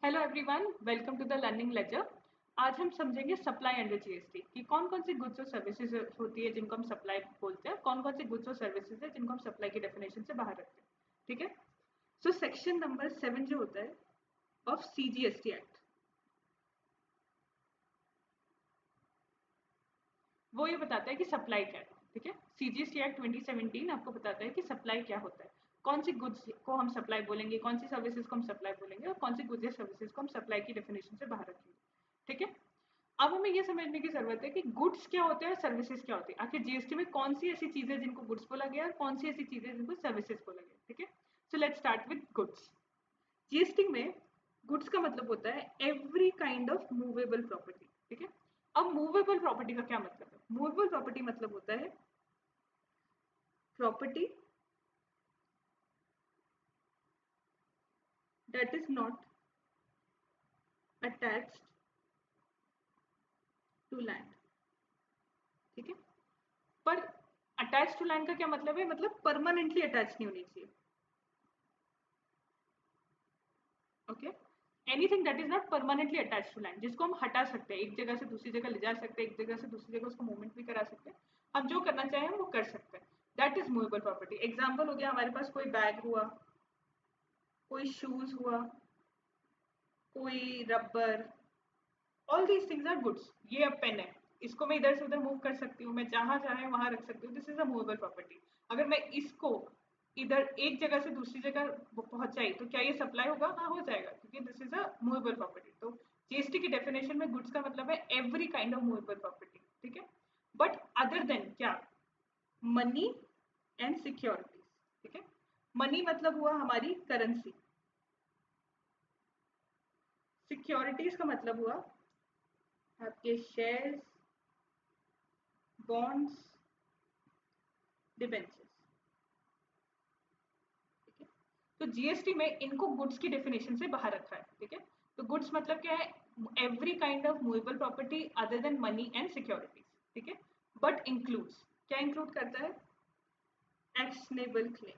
Hello everyone, welcome to the learning ledger. आज हम समझेंगे सप्लाई अंडर जीएसटी कि कौन कौन सी गुड्स और सर्विसेज होती है जिनको हम सप्लाई बोलते हैं, कौन कौन सी गुड्स और सर्विसेज है जिनको हम सप्लाई की डेफिनेशन से बाहर रखते हैं। ठीक है। सो सेक्शन नंबर 7 जो होता है ऑफ सीजीएसटी एक्ट, वो ये बताता है कि सप्लाई क्या है। ठीक है। सीजीएसटी एक्ट 2017 आपको बताता है कि सप्लाई क्या होता है, कौन सी गुड्स को हम सप्लाई बोलेंगे, कौन सी सर्विसेज को हम सप्लाई बोलेंगे और कौन सी गुड्स या सर्विसेज को हम सप्लाई की डेफिनेशन से बाहर रखेंगे। ठीक है। अब हमें ये समझने की जरूरत है कि गुड्स क्या होते हैं और सर्विसेज क्या होती है। आखिर जीएसटी में कौन सी ऐसी चीजें जिनको गुड्स बोला गया और कौन सी ऐसी चीजें जिनको सर्विसेज बोला गया। ठीक है। So let's start with goods. GST में गुड्स का मतलब होता है every kind of movable property. ठीक है। अब मूवेबल प्रॉपर्टी का क्या मतलब है? मूवेबल प्रॉपर्टी मतलब होता है property that is not attached to land. ठीक है। पर अटैच टू लैंड का क्या मतलब है? मतलब परमानेंटली अटैच नहीं होनी चाहिए। Okay. Anything that is not permanently attach to land, जिसको हम हटा सकते हैं, एक जगह से दूसरी जगह ले जा सकते हैं, एक जगह से दूसरी जगह उसको मूवमेंट भी करा सकते हैं, हम जो करना चाहें वो कर सकते हैं। That is movable property. Example हो गया, हमारे पास कोई बैग हुआ, कोई शूज हुआ, कोई rubber, all these things are goods. ये अब पेन है, इसको मैं इधर से उधर मूव कर सकती हूँ, मैं जहां चाहे वहां रख सकती हूँ। This is a movable property. अगर मैं इसको इधर एक जगह से दूसरी जगह पहुंचाई तो क्या ये सप्लाई होगा? हाँ, हो जाएगा, क्योंकि this is a movable property. तो जीएसटी की डेफिनेशन में गुड्स का मतलब है every kind of movable property. ठीक है। बट अदर देन क्या? Money and securities. ठीक है। मनी मतलब हुआ हमारी करेंसी, सिक्योरिटीज का मतलब हुआ आपके शेयर्स, बॉन्ड्स, डिबेंचर्स। ठीक है। तो जीएसटी में इनको गुड्स की डेफिनेशन से बाहर रखा है। ठीक है। तो गुड्स मतलब क्या है? Every kind of movable property other than money and securities. ठीक है। बट इंक्लूड्स, क्या इंक्लूड करता है? Actionable claim.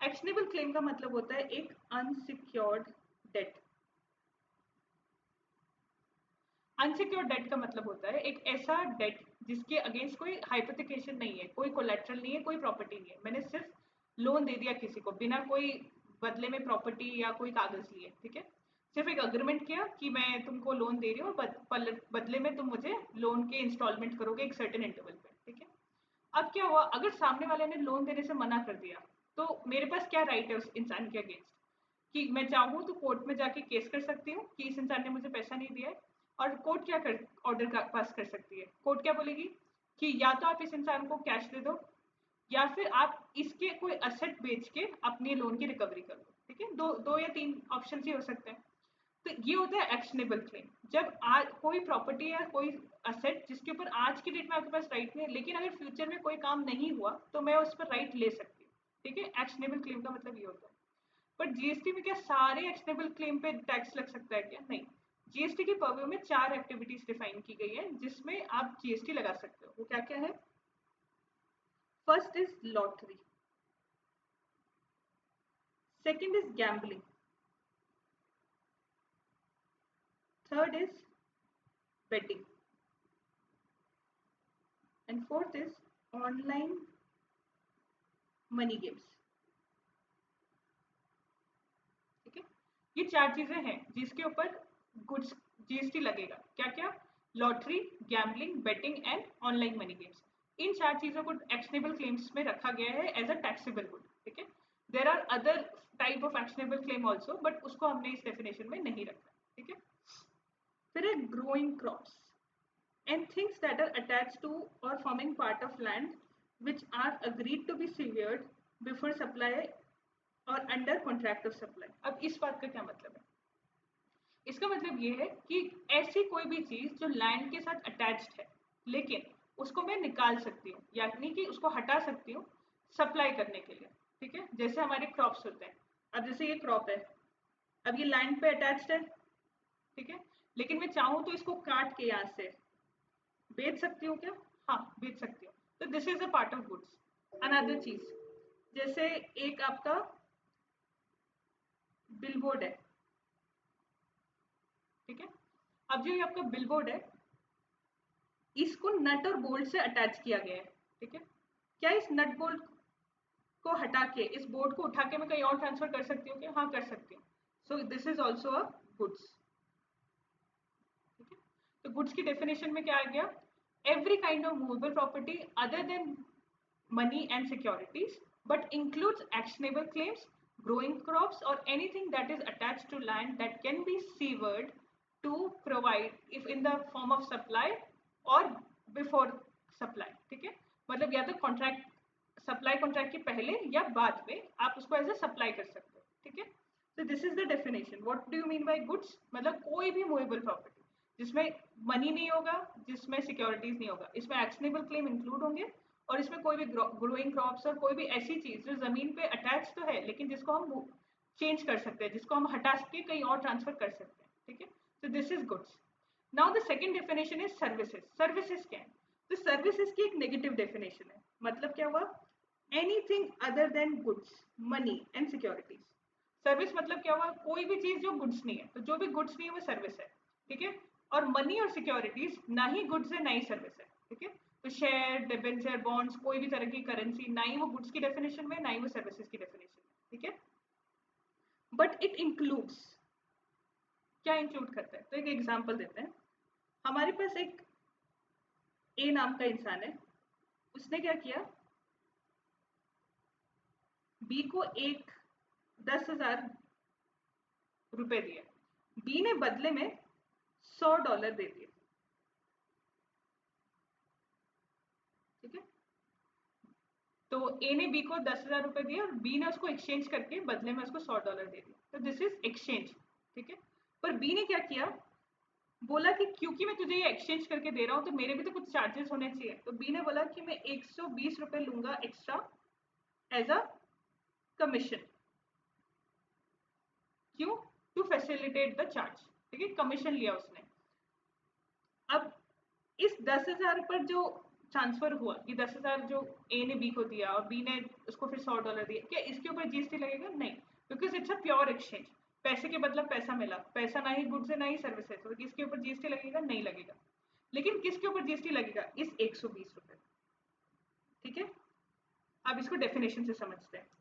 एक्शनेबल क्लेम का मतलब होता है एक अनसिक्योर्ड डेट। अनसिक्योर्ड डेट का मतलब होता है एक ऐसा डेट जिसके अगेंस्ट कोई हाइपोथिकेशन नहीं है, कोई कोलेट्रल नहीं है, कोई प्रॉपर्टी नहीं है। मैंने सिर्फ लोन दे दिया किसी को बिना कोई बदले में प्रॉपर्टी या कोई कागज लिए। ठीक है। सिर्फ एक अग्रीमेंट किया कि मैं तुमको लोन दे रही हूँ, बदले में तुम मुझे लोन के इंस्टॉलमेंट करोगे एक सर्टेन इंटरवल पे। ठीक है। अब क्या हुआ, अगर सामने वाले ने लोन देने से मना कर दिया तो मेरे पास क्या राइट है उस इंसान के अगेंस्ट? कि मैं चाहूँ तो कोर्ट में जाके केस कर सकती हूँ कि इस इंसान ने मुझे पैसा नहीं दिया है। और कोर्ट क्या कर ऑर्डर का पास कर सकती है? कोर्ट क्या बोलेगी कि या तो आप इस इंसान को कैश दे दो या फिर आप इसके कोई असेट बेच के अपने लोन की रिकवरी कर लो। ठीक है। दो दो या तीन ऑप्शन ही हो सकते हैं। तो ये होता है एक्शनेबल क्लेम। जब आज कोई प्रॉपर्टी या कोई असेट जिसके ऊपर आज की डेट में आपके पास राइट नहीं है, लेकिन अगर फ्यूचर में कोई काम नहीं हुआ तो मैं उस पर राइट ले सकती हूँ। ठीक है। एक्शनेबल क्लेम का मतलब ये होता है। बट जीएसटी में क्या सारे एक्शनेबल क्लेम पे टैक्स लग सकता है क्या? नहीं। जीएसटी के पर्व्यू में 4 एक्टिविटीज डिफाइन की गई है जिसमें आप जीएसटी लगा सकते हो। वो क्या क्या है? First is lottery, second is gambling, third is betting and fourth is online money games. ठीक है। ये 4 चीजें हैं जिसके ऊपर गुड्स जीएसटी लगेगा। क्या क्या? Lottery, gambling, betting and online money games. इन 4 चीजों को एक्शनेबल क्लेम्स में रखा गया है एज अ टैक्सेबल गुड। ठीक है। There are other type of actionable claim also, but उसको हमने इस डेफिनेशन में नहीं रखा। ठीक है। फिर है growing crops and things that are attached to or forming part of land which are agreed to be severed before supply और अंडर कॉन्ट्रैक्ट ऑफ सप्लाई। अब इस बात का क्या मतलब है? इसका मतलब ये है कि ऐसी कोई भी चीज जो लैंड के साथ अटैच्ड है लेकिन उसको मैं निकाल सकती हूँ, यानी कि उसको हटा सकती हूँ सप्लाई करने के लिए। ठीक है। जैसे हमारे क्रॉप्स होते हैं। अब जैसे ये क्रॉप है, अब ये लैंड पे अटैच्ड है। ठीक है। लेकिन मैं चाहूँ तो इसको काट के यहाँ से बेच सकती हूँ क्या? हाँ, बेच सकती हूँ। तो this is a part of goods. Another चीज, जैसे एक आपका बिलबोर्ड है, अब जो ये आपका बिलबोर्ड है, इसको नट और बोल्ट से अटैच किया गया है, ठीक है। क्या इस नट बोल्ट को हटा के, इस बोर्ड को उठा के मैं कहीं और ट्रांसफर कर सकती हूँ क्या? हाँ, कर सकती हूँ। सो this is also a goods, ठीक है। तो गुड्स की डेफिनेशन में क्या आ गया? Every kind of movable property other than money and securities, but includes actionable claims, growing crops, or anything that is attached to land that can be severed to provide if in the form of supply or before supply, ठीक है। मतलब या तो contract, supply contract के पहले या बाद में आप उसको एज ए सप्लाई कर सकते हो, ठीक है। तो this is the definition. What do you mean by goods? मतलब कोई भी मूवेबल प्रॉपर्टी जिसमें मनी नहीं होगा, जिसमें सिक्योरिटीज नहीं होगा, इसमें एक्शनेबल क्लेम इंक्लूड होंगे, और इसमें कोई भी ग्रोइंग क्रॉप्स और कोई भी ऐसी चीज जो जमीन पे अटैच तो है लेकिन जिसको हम चेंज कर सकते हैं, जिसको हम हटा के कहीं और ट्रांसफर कर सकते हैं, ठीक है। तो this is goods. Now the second definition is services. Services क्या है? तो सर्विसेज की एक नेगेटिव डेफिनेशन है। मतलब क्या हुआ? Anything other than goods, money and securities. Service मतलब क्या हुआ? कोई भी चीज जो गुड्स नहीं है। तो जो भी गुड्स नहीं है वो सर्विस है, ठीक है। और मनी और सिक्योरिटीज ना ही गुड्स है ना ही सर्विस है, ठीक है। तो शेयर, डिबेंचर, बॉन्ड्स, कोई भी तरह की करेंसी ना ही वो गुड्स की डेफिनेशन में ना ही वो सर्विसेज की डेफिनेशन में, ठीक है। बट इट इंक्लूड्स, क्या इंक्लूड करता है? तो एक एग्जांपल देते हैं। हमारे पास एक ए नाम का इंसान है। उसने क्या किया? बी को एक 10,000 रुपए दिए। बी ने बदले में $100 दे दिए, ठीक है। तो ए ने बी को 10,000 रुपए दिए और बी ने उसको एक्सचेंज करके बदले में उसको $100 दे दिए। तो दिस इज एक्सचेंज, ठीक है। पर बी ने क्या किया? बोला कि क्योंकि मैं तुझे ये एक्सचेंज करके दे रहा हूँ तो मेरे भी तो कुछ चार्जेस होने चाहिए। तो बी ने बोला कि मैं 120 रुपए लूंगा एक्स्ट्रा एज अ कमीशन। क्यों? टू फैसिलिटेट द चार्ज, ठीक है। कमीशन लिया उसने। अब इस 10,000 पर जो ट्रांसफर हुआ, ये 10,000 जो ए ने बी को दिया और बी ने उसको फिर $100 दिया, क्या इसके ऊपर जीएसटी लगेगा? नहीं, because it's a pure exchange. पैसे के बदला पैसा मिला। पैसा ना ही गुड्स है ना ही सर्विस है, तो इसके ऊपर जीएसटी लगेगा? नहीं लगेगा। लेकिन किसके ऊपर जीएसटी लगेगा? इस 120 रुपए, ठीक है। अब इसको डेफिनेशन से समझते हैं।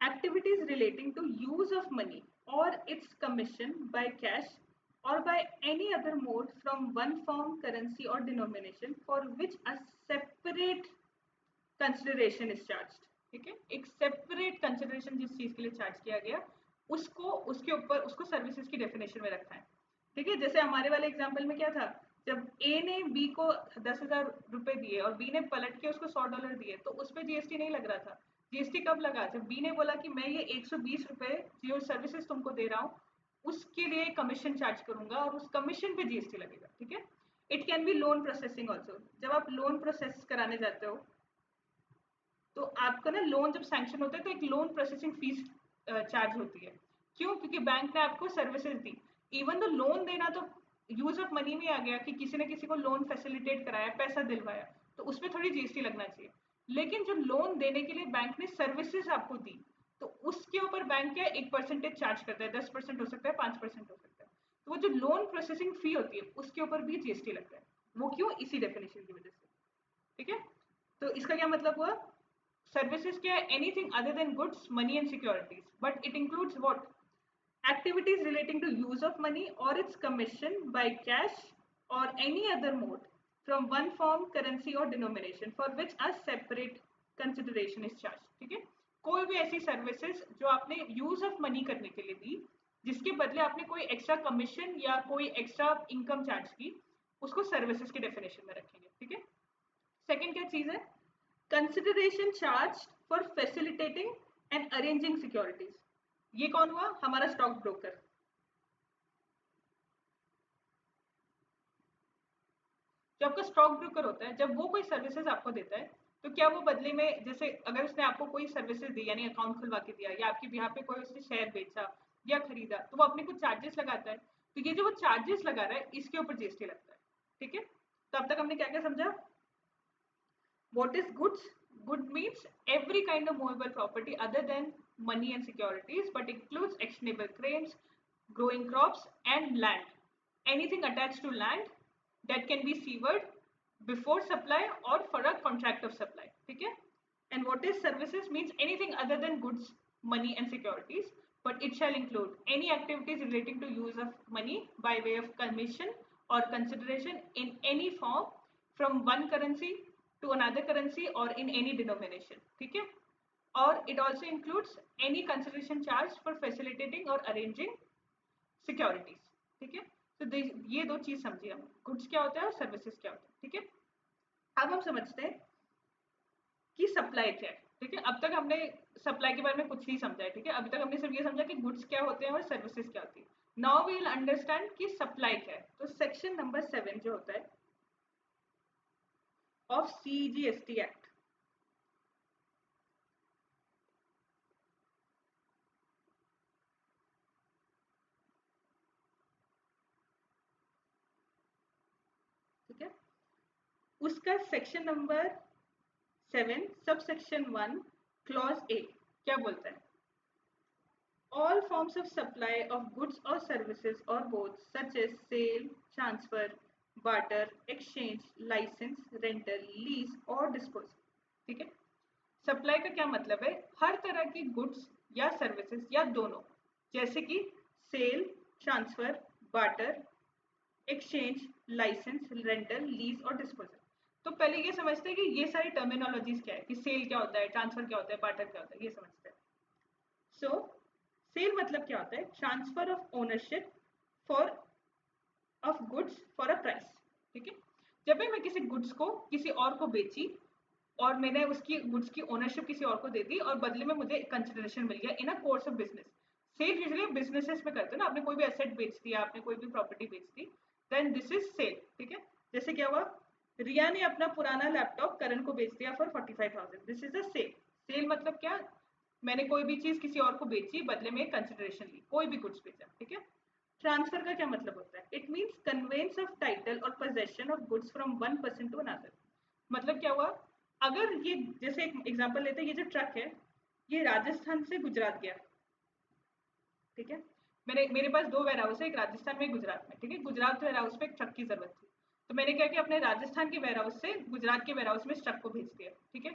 Activities relating to use of money or its commission by cash or by any other mode from one form, currency or denomination for which a separate consideration is charged, ठीक है। एक सेपरेट कंसिडरेशन जिस चीज के लिए charge किया गया उसको, उसके ऊपर उसको सर्विसेज की डेफिनेशन में रखा है, ठीक है। जैसे हमारे वाले एग्जांपल में क्या था? जब ए ने बी को 10,000 रुपए दिए और बी ने पलट के उसको $100 दिए, तो उस पर जीएसटी नहीं लग रहा था। जीएसटी कब लगा? जब बी ने बोला कि मैं ये 120 रुपए जो सर्विसेज तुमको दे रहा हूँ उसके लिए कमीशन चार्ज करूंगा और उस कमीशन पे जीएसटी लगेगा, ठीक है। It can B loan processing also. जब आप लोन प्रोसेस कराने जाते हो तो आपका ना लोन जब सैंक्शन होता है तो एक लोन प्रोसेसिंग फीस चार्ज होती है। क्यों? क्योंकि बैंक ने आपको सर्विसेज दी। इवन तो लोन देना तो यूज ऑफ मनी में आ गया कि किसी ने किसी को लोन फैसिलिटेट कराया, पैसा दिलवाया, तो उसमें थोड़ी जीएसटी लगना चाहिए। लेकिन जो लोन देने के लिए बैंक ने सर्विसेज आपको दी, तो उसके ऊपर बैंक क्या एक परसेंटेज चार्ज करता है। 10% हो सकता है, 5% हो सकता है। तो वो जो लोन प्रोसेसिंग फी होती है उसके ऊपर भी जीएसटी लगता है। वो क्यों? इसी डेफिनेशन की वजह से, ठीक है। तो इसका क्या मतलब हुआ? Services क्या है? Anything other than goods, money and securities. But it includes what? Activities relating to use of money or its commission by cash or any other mode from one form, currency or denomination for which a separate consideration is charged. ठीक है। कोई भी ऐसी services जो आपने use of money करने के लिए दी, जिसके बदले आपने कोई एक्स्ट्रा कमीशन या कोई एक्स्ट्रा इनकम चार्ज की, उसको सर्विसेज के डेफिनेशन में रखेंगे, ठीक है। सेकेंड क्या चीज है? Consideration charge for facilitating and arranging securities. ये कौन हुआ? हमारा स्टॉक ब्रोकर। जो आपका स्टॉक ब्रोकर होता है, जब वो कोई सर्विसेज आपको देता है तो क्या वो बदले में, जैसे अगर उसने आपको कोई सर्विसेज दी यानी अकाउंट खुलवा के दिया या आपके बिहार पे कोई उसने शेयर बेचा या खरीदा, तो वो अपने कुछ चार्जेस लगाता है। तो ये जो वो चार्जेस लगा रहा है इसके ऊपर जीएसटी लगता है, ठीक है। तो अब तक हमने क्या क्या समझा? What is goods, Good means every kind of movable property other than money and securities, but includes actionable claims, growing crops, and land. Anything attached to land that can be severed before supply or for a contract of supply. ठीक है? And what is services means anything other than goods, money, and securities, but it shall include any activities relating to use of money by way of commission or consideration in any form from one currency to another currency or in any denomination. ठीक है? Or it also includes any consideration charged for facilitating or arranging securities. ठीक है? तो ये दो चीज समझिए हम, गुड्स क्या होता है और सर्विसेज क्या होता है. ठीक है? अब हम समझते हैं कि सप्लाई क्या है. ठीक है? अब तक हमने सप्लाई के बारे में कुछ नहीं समझा है. ठीक है? अभी तक हमने सिर्फ ये समझा कि गुड्स क्या होते हैं और सर्विसेज क्या होती है. नाउ वी विल अंडरस्टैंड कि सप्लाई क्या है. तो सेक्शन नंबर 7 जो होता है ऑफ CGST एक्ट, ठीक है, उसका section number 7 sub section 1 clause A क्या बोलता है? All forms of supply of goods or services or both such as sale, transfer, barter, exchange, license, rental, lease और disposal. ठीक है? सप्लाई का क्या मतलब है? हर तरह की गुड्स या सर्विसेज या दोनों, जैसे कि sale, transfer, barter, exchange, license, rental, lease और डिस्पोजल. तो पहले ये समझते हैं कि ये सारी टर्मिनोलॉजीज क्या है, कि सेल क्या होता है, ट्रांसफर क्या होता है, बार्टर क्या होता है, ये समझते हैं. सो सेल मतलब क्या होता है? Transfer of ownership for of goods for a price. ठीक है? जब भी मैं किसी गुड्स को किसी और को बेची और मैंने उसकी गुड्स की ओनरशिप किसी और को दे दी और बदले में मुझे कंसिडरेशन मिल गया in a course of business. Sale usually businesses में करते हैं ना, आपने कोई भी एसेट बेच दिया, आपने कोई भी प्रॉपर्टी बेच दी, देन दिस इज सेल. ठीक है? जैसे क्या हुआ, रिया ने अपना पुराना लैपटॉप करण को बेच दिया for 45,000. This is a sale. Sale मतलब क्या? मैंने कोई भी चीज किसी और को बेची, बदले में कंसिडरेशन ली, कोई भी गुड्स बेचा. ठीक है? ट्रांसफर का क्या मतलब होता है? It means conveyance of title और possession of goods from one person to another. मतलब क्या हुआ, अगर ये जैसे एक एग्जांपल लेते हैं, ये जो ट्रक है ये राजस्थान से गुजरात गया. ठीक है? मेरे पास दो वेयर हाउस है, एक राजस्थान में एक गुजरात में. ठीक है? गुजरात वेयर हाउस पे एक ट्रक की जरूरत थी, तो मैंने क्या किया, अपने राजस्थान के वेयर हाउस से गुजरात के वेयर हाउस में इस ट्रक को भेज दिया. ठीक है?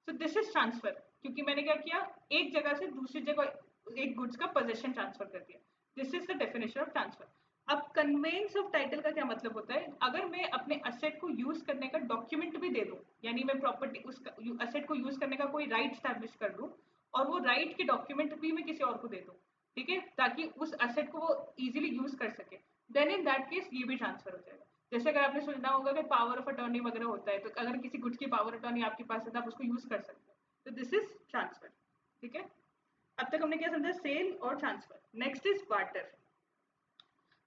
सो दिस इज ट्रांसफर, क्योंकि मैंने क्या किया, एक जगह से दूसरी जगह एक गुड्स का पोजेशन ट्रांसफर कर दिया. This is the definition of transfer. अब कन्वेंस ऑफ टाइटल का क्या मतलब होता है? अगर मैं अपने असेट को यूज करने का डॉक्यूमेंट भी दे दूं, यानी मैं प्रॉपर्टी उस असेट को यूज करने का कोई राइट स्टैब्लिश कर दूं और वो राइट के डॉक्यूमेंट भी मैं किसी और को दे दूं, ठीक है, ताकि उस असेट को वो इजीली यूज कर सके, देन इन दैट केस ये भी ट्रांसफर हो जाएगा. जैसे अगर आपने सुना होगा कि पावर ऑफ अटॉर्नी वगैरह होता है, तो अगर किसी गुड्स की पावर अटॉर्नी आपके पास है तो आप उसको यूज कर सकते हो. तो दिस इज ट्रांसफर. ठीक है? अब तक हमने क्या समझा? सेल और transfer. Next is barter.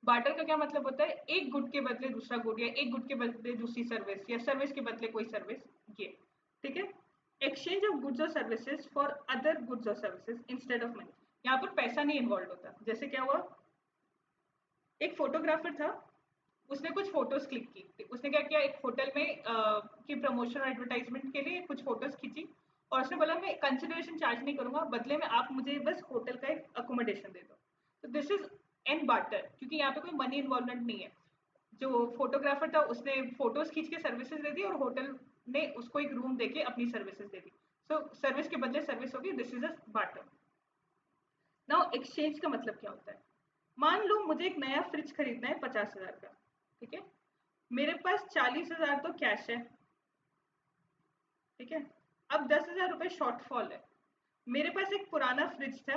Barter का क्या मतलब होता है? एक गुड के बदले दूसरा गुड, या एक गुड के बदले दूसरी सर्विस, या सर्विस के बदले कोई सर्विस, ये. ठीक है? Exchange of goods or services for other goods or services instead of money. यहाँ पर पैसा नहीं इन्वॉल्व होता. जैसे क्या हुआ, एक फोटोग्राफर था, उसने कुछ फोटोज क्लिक की. उसने क्या किया, एक होटल में की प्रमोशन और एडवर्टाइजमेंट के लिए कुछ फोटोज खींची और उसने बोला मैं कंसिडरेशन चार्ज नहीं करूंगा, बदले में आप मुझे बस होटल का एक अकोमोडेशन दे दो. तो दिस इज एन बार्टर, क्योंकि यहाँ पे कोई मनी इन्वॉल्वमेंट नहीं है. जो फोटोग्राफर था उसने फोटोज खींच के सर्विसेज दे दी और होटल ने उसको एक रूम देके अपनी सर्विसेज दे दी. सो सर्विस के बदले सर्विस होगी. This is a barter. Now exchange का मतलब क्या होता है? मान लो मुझे एक नया फ्रिज खरीदना है 50,000 का. ठीक है? मेरे पास 40,000 तो कैश है. ठीक है? अब 10,000 रुपए शॉर्टफॉल है. मेरे पास एक पुराना फ्रिज था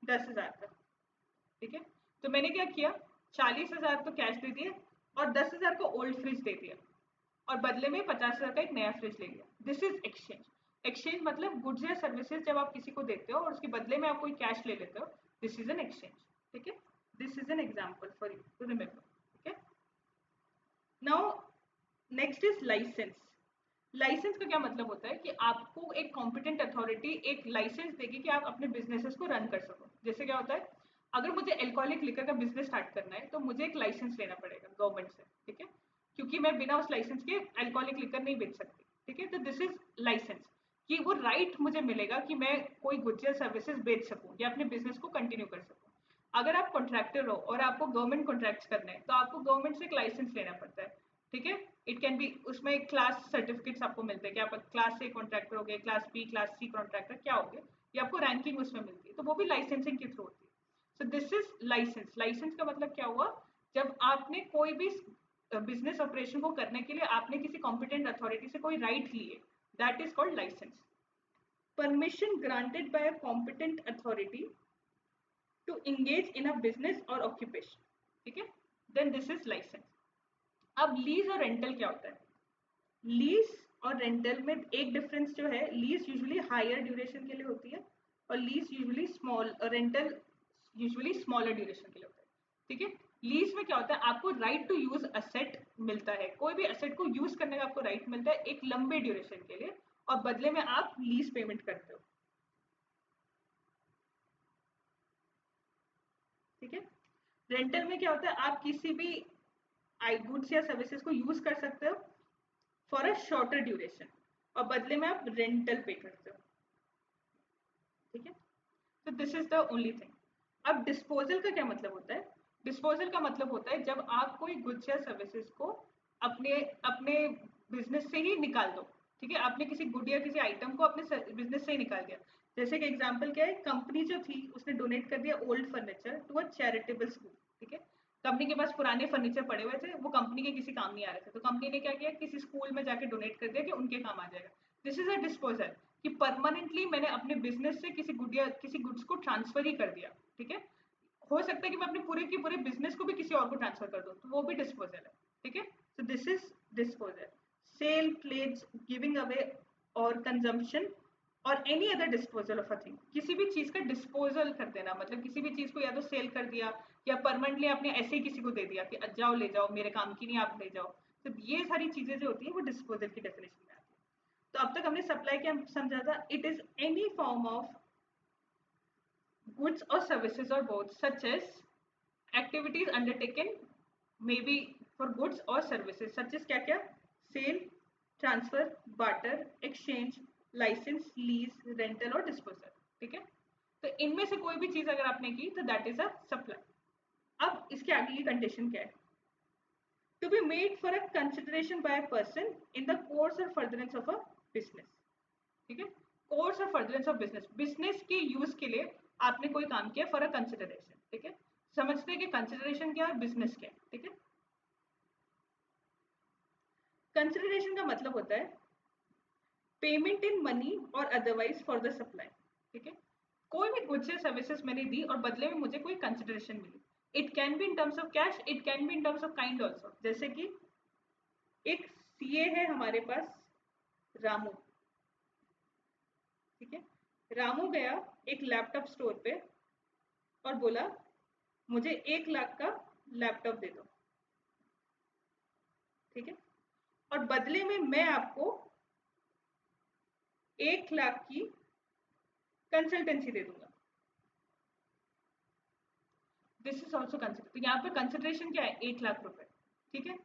10,000 का. ठीक है? तो मैंने क्या किया, 40,000 तो कैश दे दिए और 10,000 को ओल्ड फ्रिज दे दिया और बदले में 50,000 का एक नया फ्रिज ले लिया. This is exchange. एक्सचेंज मतलब गुड्स या सर्विसेज जब आप किसी को देते हो और उसके बदले में आप कोई कैश ले लेते हो, दिस इज एन एक्सचेंज. ठीक है? This is an example for you to remember. ठीक है? Now next is license. License का क्या मतलब होता है कि आपको एक कॉम्पिटेंट अथॉरिटी एक लाइसेंस देगी कि आप अपने बिजनेसेस को रन कर सको. जैसे क्या होता है, अगर मुझे एल्कोहलिक लिकर का बिजनेस स्टार्ट करना है तो मुझे एक लाइसेंस लेना पड़ेगा गवर्नमेंट से. ठीक है? क्योंकि मैं बिना उस लाइसेंस के एल्कोहलिक लिकर नहीं बेच सकती. ठीक है। तो दिस इज लाइसेंस, कि वो राइट मुझे मिलेगा कि मैं कोई गुड्स या सर्विसेज बेच सकूं या अपने बिजनेस को कंटिन्यू कर सकूं। अगर आप कॉन्ट्रैक्टर हो और आपको गवर्नमेंट कॉन्ट्रैक्ट्स करने हैं तो आपको गवर्नमेंट से एक लाइसेंस लेना पड़ता है। ठीक है। इट कैन बी, उसमें क्लास सर्टिफिकेट्स आपको मिलते हैं कि आप क्लास ए कॉन्ट्रैक्टर हो गए, class B, class C contractor क्या हो गए, ये आपको रैंकिंग उसमें मिलती है, तो वो भी लाइसेंसिंग के थ्रू होती है। So this is license. License का मतलब क्या हुआ, जब आपने कोई भी बिजनेस ऑपरेशन को करने के लिए आपने किसी कॉम्पिटेंट अथॉरिटी से कोई राइट लिए, that is called license. Permission granted by a competent authority to engage in a business or occupation, ठीक है, देन दिस इज लाइसेंस। अब लीज और रेंटल क्या होता है? लीज और रेंटल में एक डिफरेंस जो है, लीज यूजुअली हायर ड्यूरेशन के लिए होती है और lease usually small, rental usually smaller duration के लिए होता है। ठीक है। लीज में क्या होता है, आपको राइट टू यूज असेट मिलता है, कोई भी असेट को यूज करने का आपको राइट मिलता है एक लंबे ड्यूरेशन के लिए, और बदले में आप लीज पेमेंट करते हो। ठीक है। रेंटल में क्या होता है, आप किसी भी आई गुड्स या सर्विसेज को यूज कर सकते हो फॉर अ शॉर्टर ड्यूरेशन, और बदले में आप रेंटल पे करते हो। ठीक है। तो this is the only thing. अब डिस्पोजल का क्या मतलब होता है? डिस्पोजल का मतलब होता है जब आप कोई गुड्स या सर्विसेज को अपने अपने बिजनेस से ही निकाल दो। ठीक है। आपने किसी गुड या किसी आइटम को अपने बिजनेस से ही निकाल दिया। जैसे कि एग्जांपल क्या है, कंपनी जो थी उसने डोनेट कर दिया old furniture to a charitable school. ठीक है। कंपनी के पास पुराने फर्नीचर पड़े हुए थे, वो कंपनी के किसी काम नहीं आ रहे थे, तो कंपनी ने क्या किया, किसी स्कूल में जाके डोनेट कर दिया कि उनके काम आ जाएगा। दिस इज अ डिस्पोजल, कि परमानेंटली मैंने अपने बिजनेस से किसी गुड या किसी गुड्स को ट्रांसफर ही कर दिया। ठीक है। हो सकता है कि मैं अपने पूरे के पूरे बिजनेस को भी किसी और को ट्रांसफर कर दूं, तो वो भी डिस्पोजल है। ठीक है। So this is disposal. Sale, pledge, giving away और कंजम्पशन और any other disposal of a thing, किसी भी चीज का डिस्पोजल कर देना, मतलब किसी भी चीज को या तो सेल कर दिया या परमानेंटली आपने ऐसे ही किसी को दे दिया कि जाओ ले जाओ, मेरे काम की नहीं, आप ले जाओ। तो ये सारी चीजें जो होती है वो डिस्पोजल की डेफिनेशन में आती है। तो अब तक हमने सप्लाई क्या समझा था, it is any form of goods or services or both, such as activities undertaken maybe for goods or services such as क्या क्या, sale, transfer, barter, exchange, license, lease, rental और disposal। ठीक है। तो इनमें से कोई भी चीज अगर आपने की तो दैट इज अ सप्लाई। अब इसके आगे की कंडीशन क्या है, to be made for a consideration by a person in the course or furtherance of a business। ठीक है। कोर्स और फर्दरेंस ऑफ बिजनेस, बिजनेस के यूज के लिए आपने कोई काम किया फॉर अ कंसिडरेशन। ठीक है। समझते हैं कि कंसिडरेशन क्या है, बिजनेस क्या है। ठीक है। कंसिडरेशन का मतलब होता है पेमेंट इन मनी और अदरवाइज फॉर द सप्लाई। ठीक है। कोई भी गुड्स या सर्विसेज मैंने दी और बदले में मुझे कोई कंसिडरेशन मिली। It can be in terms of cash, it can be in terms of kind also. जैसे कि एक सीए है हमारे पास, रामू। ठीक है। रामू गया एक लैपटॉप स्टोर पे और बोला मुझे 1 लाख का लैपटॉप दे दो। ठीक है। और बदले में मैं आपको 1 लाख की कंसल्टेंसी दे दूंगा। This is also consider. तो यहाँ पे कंसिडरेशन क्या है, 1 लाख रुपए। ठीक है।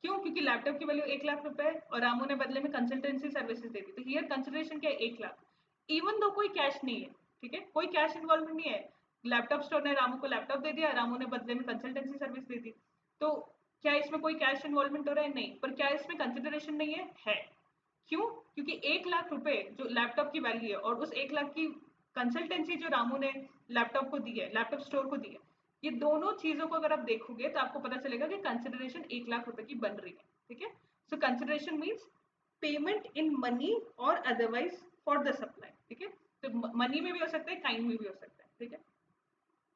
क्यों? क्योंकि लैपटॉप की वैल्यू 1 लाख रुपए है और रामू ने बदले में कंसल्टेंसी सर्विसेज दे दी, तो हियर कंसिडरेशन क्या है, 1 लाख। इवन दो कोई कैश नहीं है। ठीक है। कोई कैश इन्वॉल्व नहीं है। लैपटॉप स्टोर ने रामू को लैपटॉप दे दिया, रामू ने बदले में कंसल्टेंसी सर्विस दे दी। तो क्या इसमें कोई कैश इन्वॉल्वमेंट हो रहा है? नहीं। पर क्या इसमें कंसिडरेशन नहीं है? है। क्यों? क्योंकि 1 लाख रुपए जो लैपटॉप की वैल्यू है और उस 1 लाख की कंसल्टेंसी जो रामू ने लैपटॉप को दी है, लैपटॉप स्टोर को दी है, ये दोनों चीजों को अगर आप देखोगे तो आपको पता चलेगा कि कंसिडरेशन 1 लाख रुपए की बन रही है। ठीक है। So consideration means payment in money और अदरवाइज फॉर द सप्लाई। ठीक है। तो मनी में भी हो सकता है, काइंड में भी हो सकता है। ठीक है।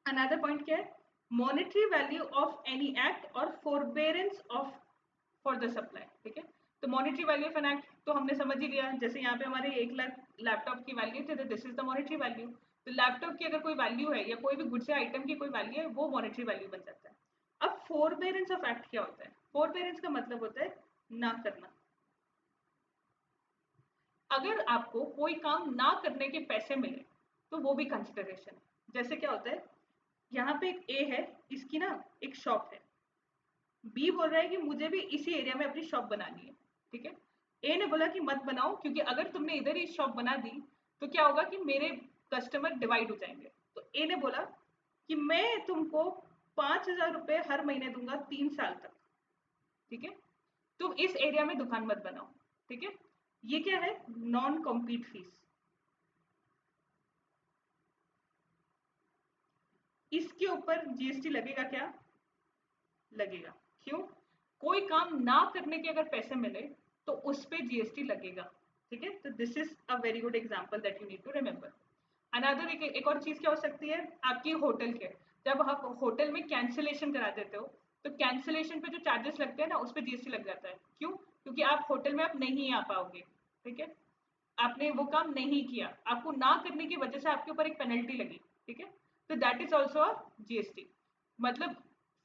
अनदर पॉइंट क्या है, monetary value of any act और forbearance of for the supply. ठीक है। तो monetary value of an act तो हमने समझ ही लिया, जैसे यहाँ पे हमारे 1 लाख लैपटॉप की वैल्यू थी, तो this is the monetary value. तो लैपटॉप की अगर कोई वैल्यू है या कोई भी गुड्स या आइटम की कोई वैल्यू है, वो मॉनेटरी वैल्यू बन जाता है। अब फोरबेरेंस ऑफ एक्ट क्या होता है? फोरबेरेंस का मतलब होता है ना करना। अगर आपको कोई काम ना करने के पैसे मिले तो वो भी कंसिडरेशन है। जैसे क्या होता है, यहाँ पे एक ए है, इसकी ना एक शॉप है, बी बोल रहा है कि मुझे भी इसी एरिया में अपनी शॉप बनानी है। ठीक है। ए ने बोला कि मत बनाओ, क्योंकि अगर तुमने इधर ही शॉप बना दी तो क्या होगा कि मेरे कस्टमर डिवाइड हो जाएंगे। तो ए ने बोला कि मैं तुमको 5,000 रुपये हर महीने दूंगा 3 साल तक, ठीक है, तुम इस एरिया में दुकान मत बनाओ, ठीक है। ये क्या है, नॉन कॉम्पीट फीस। इसके ऊपर जीएसटी लगेगा क्या, लगेगा। क्यों, कोई काम ना करने के अगर पैसे मिले तो उस पे जीएसटी लगेगा, ठीक है। तो this is a very good example that you need to remember. Another एक और चीज क्या हो सकती है आपकी होटल के, जब आप होटल में कैंसिलेशन करा देते हो तो कैंसिलेशन पे जो चार्जेस लगते हैं ना उस पर जीएसटी लग जाता है। क्यों, क्योंकि आप होटल में आप नहीं आ पाओगे, ठीक है, आपने वो काम नहीं किया, आपको ना करने की वजह से आपके ऊपर एक पेनल्टी लगी, ठीक है। तो that is also a GST. मतलब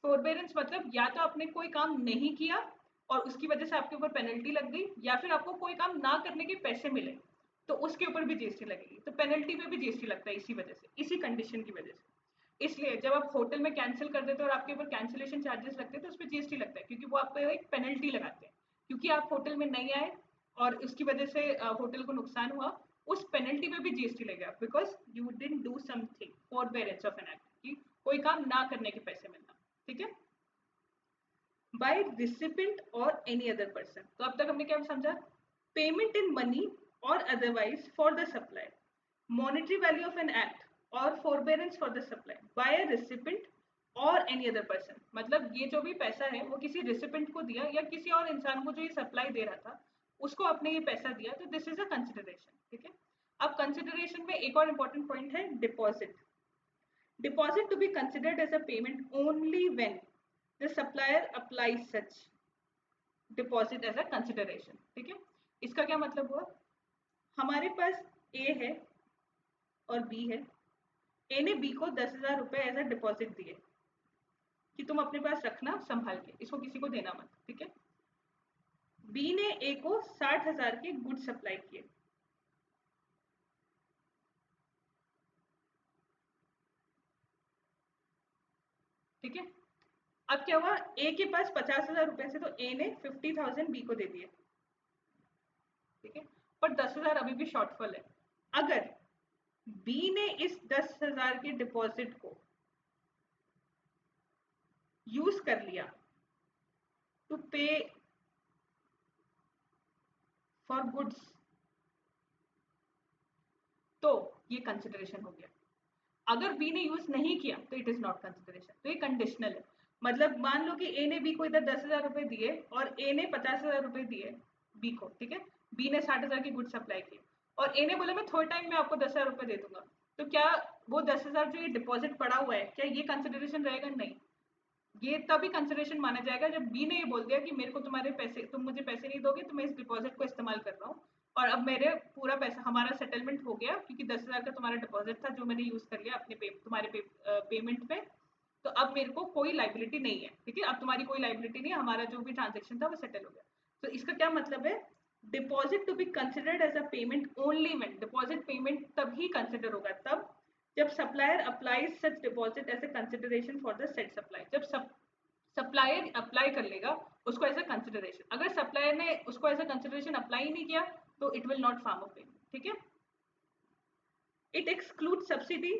फोरबेरेंस मतलब या तो आपने कोई काम नहीं किया और उसकी वजह से आपके ऊपर पेनल्टी लग गई, या फिर आपको कोई काम ना करने के पैसे मिले तो उसके ऊपर भी जीएसटी लगेगी। तो पेनल्टी पे भी जीएसटी लगता है इसी वजह से, इसी कंडीशन की वजह से। इसलिए जब आप होटल में कैंसिल कर देते हो और आपके ऊपर कैंसिलेशन चार्जेस लगते हैं तो उस पर जीएसटी लगता है, क्योंकि वो आपको एक पेनल्टी लगाते हैं, क्योंकि आप होटल में नहीं आए और उसकी वजह से होटल को नुकसान हुआ, उस पेनल्टी में भी जीएसटी लगेगा, because you didn't do something, forbearance of an act, कि कोई काम ना करने के पैसे मिलना, ठीक है। बाय रिसिपेंट और एनी अदर पर्सन। तो अब तक हमने क्या समझा, पेमेंट इन मनी और otherwise for the supply, monetary value of an act और forbearance for the supply by a recipient और एनी अदर पर्सन। मतलब ये जो भी पैसा है वो किसी रिसिपेंट को दिया या किसी और इंसान को जो ये सप्लाई दे रहा था उसको आपने ये पैसा दिया, तो दिस इज अ कंसिडरेशन, ठीक है। अब कंसिडरेशन में एक और इंपॉर्टेंट पॉइंट है deposit. Deposit to be considered as a payment only when the supplier applies such deposit as a consideration, ठीक है। इसका क्या मतलब हुआ, हमारे पास ए है और बी है, ए ने बी को 10,000 रुपए एज अ डिपॉजिट दिए कि तुम अपने पास रखना संभाल के, इसको किसी को देना मत, ठीक है। बी ने ए को 60,000 के गुड सप्लाई किए, ठीक है। अब क्या हुआ, ए के पास 50,000 रुपए से तो ए ने 50,000 बी को दे दिए, ठीक है, पर 10,000 अभी भी शॉर्टफॉल है। अगर बी ने इस 10,000 के डिपॉजिट को यूज कर लिया टू पे फॉर गुड्स, तो ये कंसिडरेशन हो गया। अगर बी ने यूज नहीं किया तो इट इज नॉट कंसिडरेशन। तो ये कंडीशनल है। मतलब मान लो कि ए ने बी को इधर 10,000 रुपए दिए और ए ने 50,000 रुपए दिए बी को, ठीक है, बी ने 60,000 की गुड सप्लाई की और ए ने बोला मैं थोड़े टाइम में आपको 10,000 रुपए दे दूंगा, तो क्या वो 10,000 जो ये डिपॉजिट पड़ा हुआ है क्या ये कंसिडरेशन रहेगा, नहीं। ये तभी कंसिडरेशन माना जाएगा जब बी ने ये बोल दिया कि मेरे को तुम्हारे पैसे, तुम मुझे पैसे नहीं दोगे तो मैं इस डिपॉजिट को इस्तेमाल कर रहा हूँ और अब मेरे पूरा पैसा हमारा सेटलमेंट हो गया, क्योंकि 10,000 का तुम्हारा डिपॉजिट था जो मैंने यूज कर लिया अपने तुम्हारे पेमेंट पे, तो अब मेरे को कोई लाइबिलिटी नहीं है, ठीक है, अब तुम्हारी कोई लाइबिलिटी नहीं है, हमारा जो भी ट्रांजेक्शन था वो सेटल हो गया। तो इसका क्या मतलब है, deposit to be considered as a payment only when, deposit payment तभी कंसिडर होगा तब जब supplier applies such deposit as a consideration for the said supply. जब सप्लायर अप्लाई कर लेगा उसको एज अ कंसिडरेशन, अगर सप्लायर ने उसको एज अ कंसिडरेशन अप्लाई नहीं किया तो it will not form a payment, ठीक है। It exclude subsidy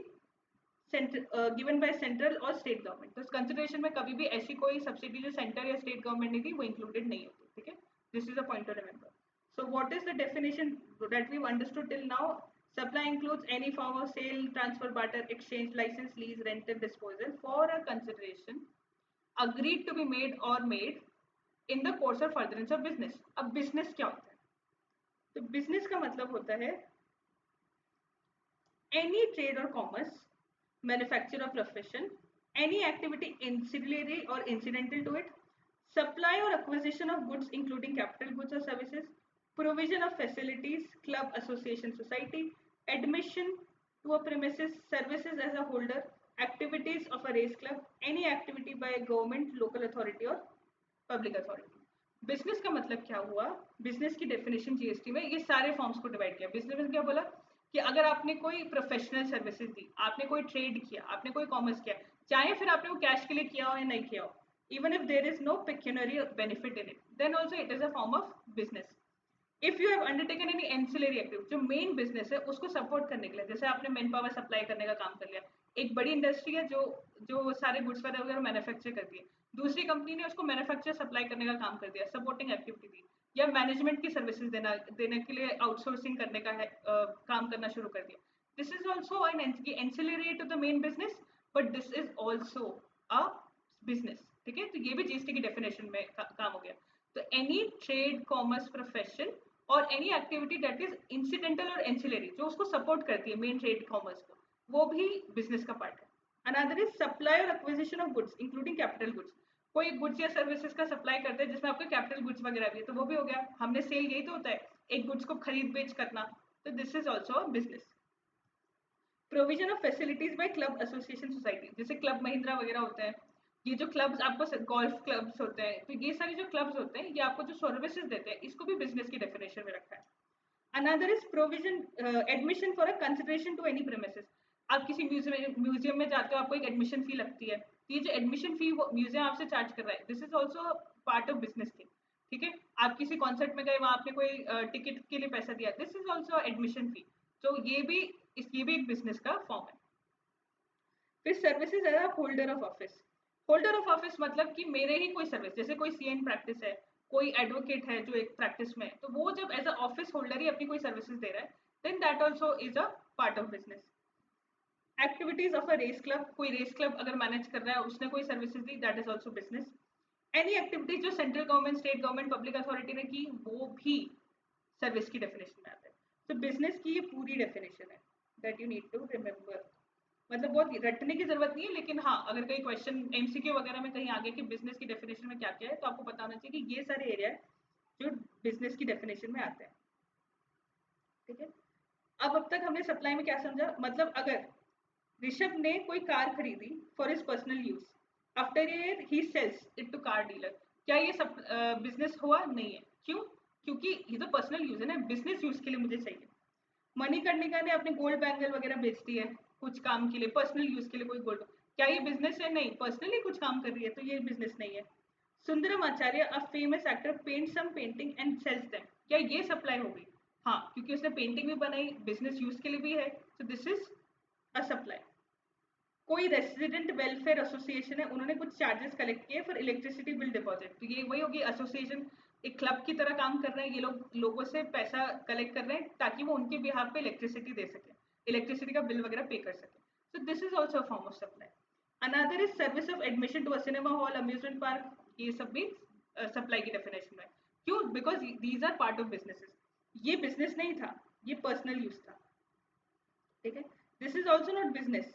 given by central और स्टेट गवर्नमेंट। तो कंसिडरेशन में कभी भी ऐसी कोई सब्सिडी जो सेंटर या स्टेट गवर्नमेंट ने दी वो इंक्लूडेड नहीं होती, ठीक है। This is a point to remember. So what is the definition that we understood till now, supply includes any form of sale, transfer, barter, exchange, license, lease, rental, disposal for a consideration agreed to be made or made in the course of furtherance of business। अब business क्या होता है, तो business का मतलब होता है any trade or commerce, manufacture or profession, any activity ancillary or incidental to it, supply or acquisition of goods including capital goods or services, provision of facilities, club, association, society, admission to a premises, services as a holder, activities of a race club, any activity by a government, local authority or public authority. Business का मतलब क्या हुआ, business की definition GST में ये सारे forms को divide किया। बिजनेस में क्या बोला कि अगर आपने कोई प्रोफेशनल सर्विसेज दी, आपने कोई ट्रेड किया, आपने कोई कॉमर्स किया, चाहे फिर आपने वो कैश के लिए किया हो या नहीं किया हो, even if there is no pecuniary benefit in it, then also it is a form of business. If you have undertaken any ancillary activity, जो मेन बिजनेस है उसको सपोर्ट करने के लिए, जैसे आपने मैन पावर सप्लाई करने का काम कर लिया, एक बड़ी इंडस्ट्री है जो जो सारे गुड्स वगैरह मैन्युफैक्चर करती है, दूसरी कंपनी ने उसको मैन्युफैक्चर सप्लाई करने का काम कर दिया, सपोर्टिंग एक्टिविटी दी, या मैनेजमेंट की सर्विसेज देने के लिए आउटसोर्सिंग करने का है, काम करना शुरू कर दिया, this is also an ancillary to the main business, but this is also a business, ठीक है। तो ये भी जीएसटी की डेफिनेशन में काम हो गया। तो एनी ट्रेड कॉमर्स प्रोफेशन और any activity that is incidental और एंसिलरी, जो उसको सपोर्ट करती है मेन ट्रेड कॉमर्स को, वो भी बिजनेस का पार्ट है। अनदर इज सप्लाई और acquisition of goods including capital goods, कोई गुड्स या सर्विसेज का सप्लाई करते हैं जिसमें आपके कैपिटल गुड्स वगैरह भी है, तो वो भी हो गया। हमने सेल यही तो होता है, एक गुड्स को खरीद बेच करना, तो this is also business. Provision of facilities by club association society, जैसे क्लब महिंद्रा वगैरह होते हैं, ये जो क्लब्स आपको गोल्फ क्लब्स होते हैं, तो ये सारे जो क्लब्स होते हैं ये आपको जो सर्विसेज देते हैं, इसको भी बिजनेस की डेफिनेशन में रखा है। Another is provision admission for a consideration to any premises, आप किसी म्यूजियम में जाते हो, आपको एक एडमिशन फी लगती है, तो ये जो एडमिशन फी म्यूजियम आपसे चार्ज कर रहा है, this is also part of business thing, ठीक है। आप किसी कॉन्सर्ट में गए, वहां आपने कोई टिकट के लिए पैसा दिया, this is also admission fee, तो ये भी एक बिजनेस का फॉर्म है। फिर सर्विसेज है holder of office, holder of office मतलब कि मेरे ही कोई सर्विस, जैसे कोई सीएन प्रैक्टिस है, कोई एडवोकेट है जो एक प्रैक्टिस में, तो वो जब एज अ ऑफिस होल्डर ही अपनी कोई सर्विसेज दे रहा है, then that also is a part of business. Activities of a race club, कोई रेस क्लब अगर मैनेज कर रहा है, उसने कोई सर्विसेज दी, that is also business. Any activities जो central government, state government, public authority ने की, वो भी सर्विस की डेफिनेशन में आता है। तो बिजनेस की ये पूरी डेफिनेशन है that you need to remember, मतलब बहुत रटने की जरूरत नहीं है, लेकिन हाँ अगर कोई क्वेश्चन एमसीक्यू वगैरह में कहीं आगे कि बिजनेस की डेफिनेशन में क्या क्या है, तो आपको पता होना चाहिए कि ये सारे एरिया है जो बिजनेस की डेफिनेशन में आते हैं, ठीक है। अब तक हमने सप्लाई में क्या समझा, मतलब अगर ऋषभ ने कोई कार खरीदी for his personal use, after year he sells it to car dealer, क्या ये सब बिजनेस हुआ? नहीं है। क्यों? क्योंकि ये तो पर्सनल यूज है ना, बिजनेस यूज के लिए मुझे चाहिए। मणिकर्णिका ने अपने गोल्ड बैंगल वगैरह बेच दी है कुछ काम के लिए, पर्सनल यूज के लिए कोई गोल्ड, क्या ये बिजनेस है? नहीं, पर्सनली कुछ काम कर रही है, तो ये बिजनेस नहीं है। Sundaram Acharya a famous actor paint some painting and sells them, क्या ये सप्लाई हो गई? हाँ, क्योंकि उसने पेंटिंग भी बनाई, बिजनेस यूज के लिए भी है, तो दिस इज अ सप्लाई। कोई रेसिडेंट वेलफेयर एसोसिएशन है, उन्होंने कुछ चार्जेस कलेक्ट किए फॉर इलेक्ट्रिसिटी बिल डिपॉजिट, तो ये वही होगी एसोसिएशन, एक क्लब की तरह काम कर रहे हैं ये लोग, लोगों से पैसा कलेक्ट कर रहे हैं ताकि वो उनके बिहाफ पे इलेक्ट्रिसिटी दे सके, इलेक्ट्रिसिटी का बिल वगैरह पे कर सके, so this is also a form of supply. Another is service of admission to a cinema hall, amusement park, ये सब भी सप्लाई की डेफिनेशन में। क्यों? Because these are part of businesses, ये बिजनेस नहीं था, ये पर्सनल यूज था, ठीक है। This is also not business,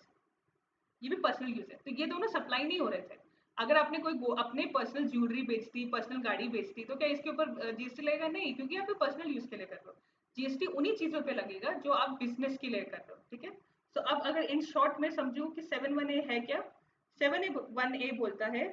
ये भी पर्सनल यूज है, तो ये दोनों सप्लाई नहीं हो रहे थे। अगर आपने कोई अपने पर्सनल ज्वेलरी बेचती, पर्सनल गाड़ी बेचती, तो क्या इसके ऊपर जीएसटी लगेगा? नहीं, क्योंकि आप पर्सनल यूज के लिए कर रहे हो। जीएसटी उन्हीं चीजों पे लगेगा जो आप बिजनेस के लिए कर रहे हो, ठीक है। तो अब अगर इन शॉर्ट में समझू कि 7(1)(a) है क्या, 7(1)(a) बोलता है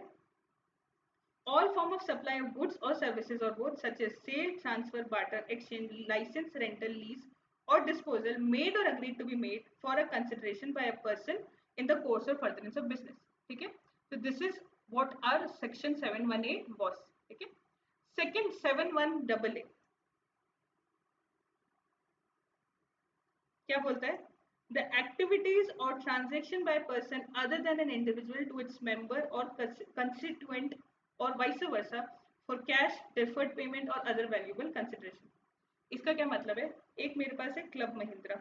all form of supply of goods or services or both such as sale, transfer, barter, exchange, license, rental, lease or disposal made or agreed to be made for a consideration by a person in the course or furtherance of business, ठीक है। so this is what our section 7(1)(a) was, ठीक है। second 7(1)(a) क्या बोलता है? The activities or transaction by a person other than an individual to its member or constituent or vice versa for cash, deferred payment or other valuable consideration. इसका क्या मतलब है? एक मेरे पास है क्लब महिंद्रा,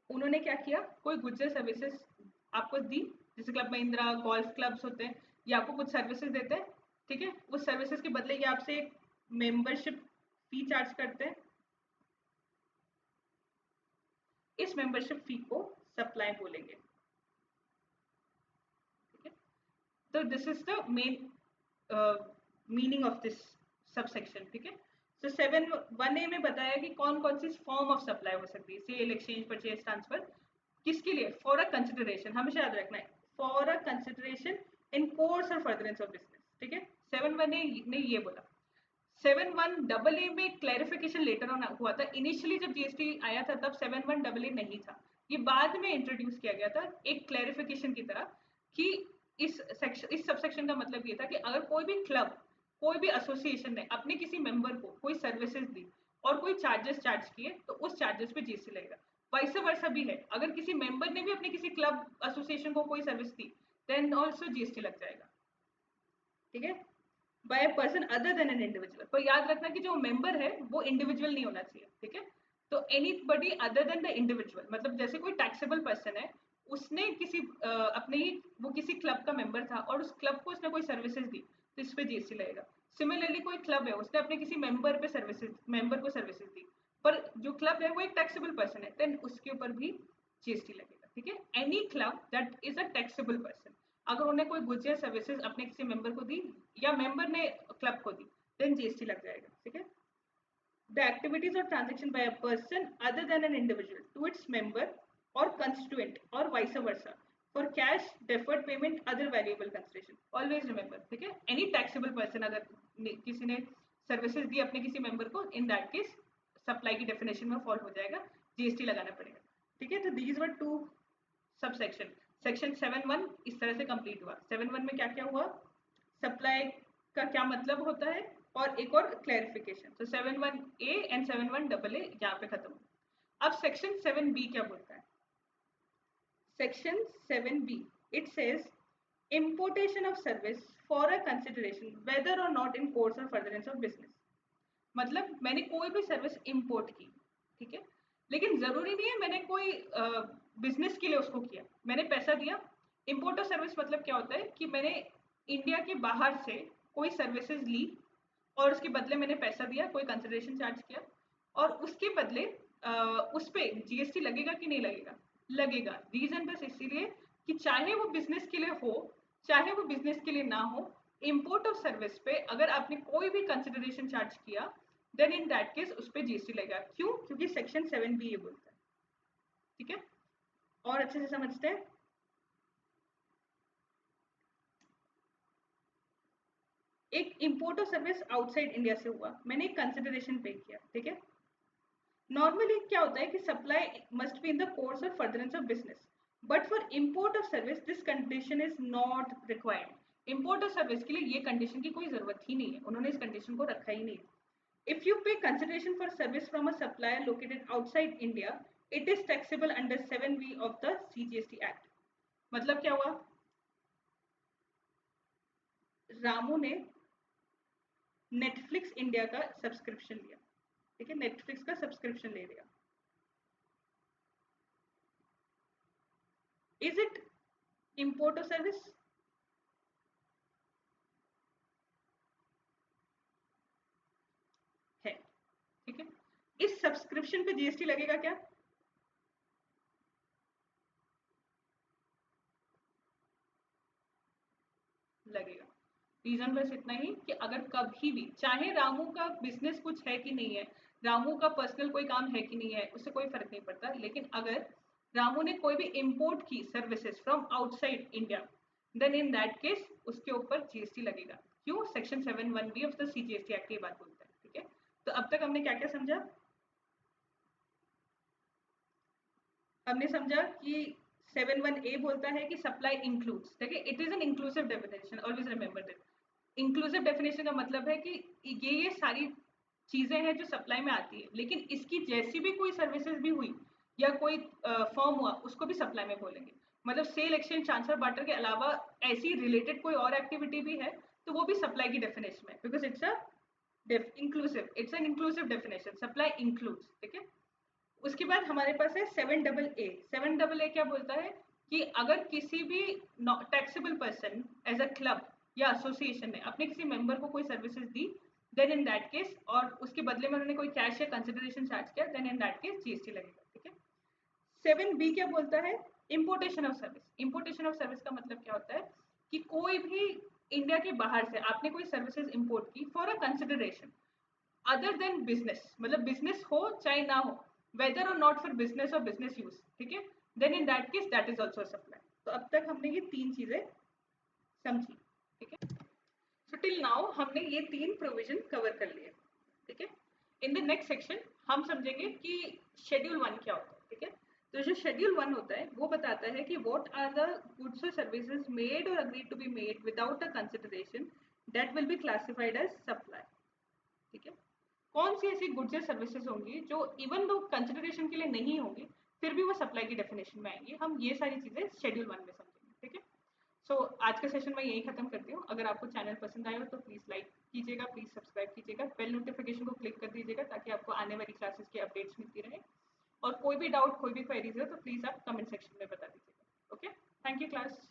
उन्होंने क्या किया, कोई गुड्स या सर्विसेज आपको दी, जैसे क्लब महिंद्रा, गोल्फ क्लब्स होते हैं, ये आपको कुछ सर्विसेज देते हैं, ठीक है। उस सर्विसेज के बदले ये आपसे एक मेंबरशिप फी चार्ज करते हैं, इस मेंबरशिप फी को सप्लाई बोलेंगे, ठीक है। तो this is the main meaning of this subsection, ठीक है। तो 7(1)(a) में बताया कि कौन कौन सी फॉर्म ऑफ सप्लाई हो सकती है, सेल, एक्सचेंज, परचेज, ट्रांसफर, किसके लिए? फॉर अ कंसिडरेशन, हमेशा याद रखना है, for a consideration in course और फर्दरेंस ऑफ बिजनेस, ठीक है। 7(1)(a) ने ये बोला। 7(1)(a) में क्लैरिफिकेशन लेटर ऑन हुआ था, इनिशियली जब जीएसटी आया था तब 7(1)(a) नहीं था, ये बाद में इंट्रोड्यूस किया गया था एक क्लैरिफिकेशन की तरह, कि इस सबसेक्शन का मतलब ये था कि अगर कोई भी क्लब कोई भी एसोसिएशन ने अपने किसी मेंबर को कोई सर्विसेज दी और कोई चार्जेस चार्ज किए तो उस चार्जेस पे जीएसटी लगेगा। वाइस वर्सा भी है, अगर किसी मेंबर ने भी अपने किसी क्लब एसोसिएशन को कोई सर्विस दी देन ऑल्सो जीएसटी लग जाएगा। ठीक है, by a person other than an individual. पर याद रखना कि जो मेंबर है वो इंडिविजुअल नहीं होना चाहिए। ठीक है, तो anybody other than the individual, मतलब जैसे कोई टैक्सेबल पर्सन है, उसने किसी अपने ही वो किसी क्लब का मेंबर था और उस क्लब को उसने कोई सर्विसेज दी तो इस पे जीएसटी लगेगा। सिमिलरली कोई क्लब है, उसने अपने किसी मेंबर को सर्विसेज दी, पर जो क्लब है वो एक टैक्सेबल पर्सन है, देन उसके ऊपर भी जीएसटी लगेगा। ठीक है, any club that is a taxable person, अगर उन्हें कोई गुड्स या सर्विसेज अपने किसी मेंबर को दी या मेंबर ने क्लब को दी देन जीएसटी लग जाएगा। ठीक है, the activities or transaction by a person other than an individual to its member or constituent or vice versa for cash, deferred payment, other valuable consideration, always remember। ठीक है, any taxable person अगर किसी ने services दी अपने किसी member को, in that case supply की definition में फॉल हो जाएगा, जीएसटी लगाना पड़ेगा। ठीक है, तो these were two sub section. Section 7(1) इस तरह से कंप्लीट हुआ। 7(1) में क्या क्या हुआ, सप्लाई का क्या मतलब होता है और एक और क्लैरिफिकेशन। तो 7(1)A एंड 7(1)AA यहाँ पे खत्म। अब सेक्शन 7B क्या बोलता है? Section 7B it says importation of service for a consideration whether or not in course or furtherance of business। मतलब मैंने कोई भी सर्विस इंपोर्ट की, ठीक है, लेकिन जरूरी नहीं है मैंने कोई बिजनेस के लिए उसको किया, मैंने पैसा दिया। इंपोर्ट और सर्विस मतलब क्या होता है कि मैंने इंडिया के बाहर से कोई सर्विसेज ली और उसके बदले मैंने पैसा दिया, कोई कंसिडरेशन चार्ज किया, और उसके बदले उस पर जीएसटी लगेगा कि नहीं लगेगा? लगेगा। रीजन बस इसीलिए कि चाहे वो बिजनेस के लिए हो चाहे वो बिजनेस के लिए ना हो, इंपोर्ट ऑफ सर्विस पे अगर आपने कोई भी कंसिडरेशन चार्ज किया देन इन दैट केस उस पर जीएसटी लगेगा। क्यों? क्योंकि सेक्शन 7B ये बोलता है। ठीक है, और अच्छे से समझते हैं। एक import of service outside India से हुआ, मैंने एक कंसिडरेशन पे किया। ठीक है, नॉर्मली क्या होता है कि supply must be in the course of furtherance of business, but for import of service this condition is not required. Import of service के लिए ये कंडीशन की कोई जरूरत ही नहीं है, उन्होंने इस कंडीशन को रखा ही नहीं है। If you pay consideration for service from a supplier located outside India, it is taxable under 7B of the CGST Act। मतलब क्या हुआ, रामू ने नेटफ्लिक्स इंडिया का सब्सक्रिप्शन लिया। ठीक है, नेटफ्लिक्स का सब्सक्रिप्शन ले लिया, is it import of service? है। ठीक है, इस सब्सक्रिप्शन पे जीएसटी लगेगा क्या? लगेगा। रीजन बस इतना ही कि अगर कभी भी, चाहे रामू का बिजनेस कुछ है कि नहीं है, रामू का पर्सनल कोई काम है कि नहीं है, उससे कोई फर्क नहीं पड़ता, लेकिन अगर रामू ने कोई भी इंपोर्ट की services from outside India then in that case उसके ऊपर जीएसटी लगेगा। क्यों? Section 7(1)B of the CGST act ये बात बोलता है। ठीक है, तो अब तक हमने क्या क्या समझा? हमने समझा कि 7(1)A बोलता है कि सप्लाई इंक्लूड्स, देखिए it is an inclusive definition, always remember that. Inclusive definition का मतलब है कि ये सारी चीजें हैं जो सप्लाई में आती है, लेकिन इसकी जैसी भी कोई सर्विसेज भी हुई या कोई फॉर्म हुआ उसको भी सप्लाई में बोलेंगे। मतलब सेल, एक्सचेंज, ट्रांसफर, बार्टर के अलावा ऐसी रिलेटेड कोई और एक्टिविटी भी है तो वो भी सप्लाई की डेफिनेशन है, because it's a inclusive, it's an inclusive definition, supply includes. ठीक है, उसके बाद हमारे पास है 7AA। 7AA क्या बोलता है कि अगर किसी भी taxable person as a club या एसोसिएशन ने अपने किसी मेंबर को कोई सर्विसेज दी देन इन दैट केस, और उसके बदले में उन्होंने कोई कैश या कंसिडरेशन चार्ज किया then in that case GST लगेगा। ठीक है, 7B क्या बोलता है? Importation of service. Importation of service का मतलब क्या होता है कि कोई भी इंडिया के बाहर से आपने कोई सर्विसेज इंपोर्ट की for a consideration other than business, मतलब बिजनेस हो चाहे ना हो, whether or not for business or business use. ठीक है, then in that case that is also supply. तो अब तक हमने ये तीन चीजें समझी। ठीक है, सो टिल नाउ हमने ये तीन प्रोविजन कवर कर लिए। ठीक है, इन द नेक्स्ट सेक्शन हम समझेंगे कि शेड्यूल 1 क्या होता है। ठीक है, तो जो शेड्यूल 1 होता है वो बताता है कि what are the goods or services made or agreed to be made without a consideration that will be classified as supply. ठीक है, कौन सी ऐसी गुड्स या सर्विसेज होंगी जो इवन दो कंसिडरेशन के लिए नहीं होंगी फिर भी वो सप्लाई की डेफिनेशन में आएंगी, हम ये सारी चीजें शेड्यूल 1 में समझेंगे। ठीक है, सो आज का सेशन मैं यही खत्म करती हूँ। अगर आपको चैनल पसंद आया हो तो प्लीज लाइक कीजिएगा, प्लीज सब्सक्राइब कीजिएगा, बेल नोटिफिकेशन को क्लिक कर दीजिएगा ताकि आपको आने वाली क्लासेस की अपडेट्स मिलती रहे। और कोई भी डाउट, कोई भी क्वेरीज हो तो प्लीज आप कमेंट सेक्शन में बता दीजिएगा। Okay, thank you class.